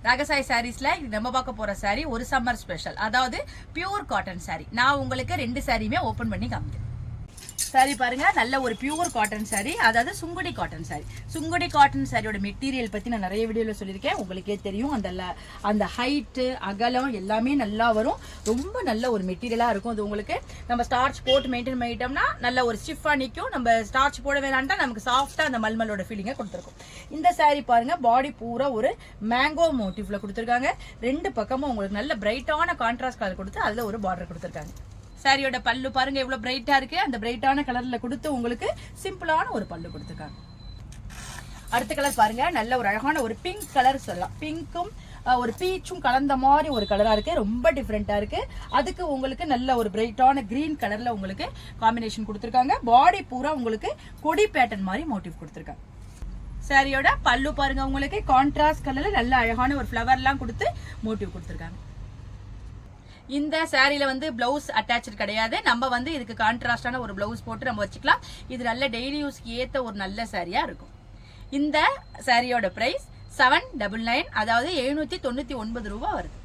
ராகசாய் சாரீஸ்ல நம்ம பார்க்க போற சாரி ஒரு சம்மர் ஸ்பெஷல், அதாவது பியூர் காட்டன் சாரி. நான் உங்களுக்கு 2 சாரியுமே ஓபன் பண்ணி காமிக்கிறேன். சாரி பாருங்க, நல்ல ஒரு பியூர் காட்டன் சாரி, அதாவது Sungudi cotton sorry. Sungudi cotton சாரியோட மெட்டீரியல் பத்தி நான் நிறைய வீடியோல சொல்லியிருக்கேன், உங்களுக்கே தெரியும். அந்த ஹைட்டு அகலம் எல்லாமே நல்லா வரும். ரொம்ப நல்ல ஒரு மெட்டீரியலா இருக்கும். அது உங்களுக்கு நம்ம ஸ்டார்ச் போட்டு மெயின்டைன் பண்ணிட்டோம்னா நல்ல ஒரு ஸ்டிஃபா நிற்கும். நம்ம ஸ்டார்ச் போட வேணாம்னா நமக்கு சாஃப்டா அந்த மல்மலோட ஃபீலிங்கை கொடுத்துருக்கும். இந்த சாரி பாருங்க, பாடி பூரா ஒரு மேங்கோ மோட்டிவ்ல கொடுத்துருக்காங்க. 2 பக்கமும் உங்களுக்கு நல்ல பிரைட்டான கான்ட்ராஸ்ட் கலர் கொடுத்து அதுல ஒரு பார்டர் கொடுத்துருக்காங்க. சாரியோட பல்லு பாருங்க எவ்வளவு பிரைட்டா இருக்கு. அந்த பிரைட்டான கலர்ல கொடுத்து உங்களுக்கு சிம்பிளான ஒரு பல்லு கொடுத்துருக்காங்க. அடுத்த கலர் பாருங்க, நல்ல ஒரு அழகான ஒரு பிங்க் கலர் சொல்லலாம். பிங்க்கும் ஒரு பீச்சும் கலந்த மாதிரி ஒரு கலரா இருக்கு. ரொம்ப டிஃப்ரெண்டா இருக்கு. அதுக்கு உங்களுக்கு நல்ல ஒரு பிரைட்டான கிரீன் கலர்ல உங்களுக்கு காம்பினேஷன் கொடுத்துருக்காங்க. பாடி பூரா உங்களுக்கு கொடி பேட்டர்ன் மாதிரி மோட்டிவ் கொடுத்துருக்காங்க. சாரியோட பல்லு பாருங்க, உங்களுக்கு கான்ட்ராஸ்ட் கலர்ல நல்ல அழகான ஒரு ஃபிளவர் எல்லாம் கொடுத்து மோட்டிவ் கொடுத்துருக்காங்க. இந்த சாரியில வந்து பிளவுஸ் அட்டாச்சு கிடையாது. நம்ம இதுக்கு கான்ட்ராஸ்டான ஒரு பிளவுஸ் போட்டு நம்ம வச்சுக்கலாம். இது நல்ல டெய்லி யூஸ்க்கு ஏத்த ஒரு நல்ல சாரியா இருக்கும். இந்த சாரியோட பிரைஸ் 799, அதாவது 799 ரூபாய் வருது.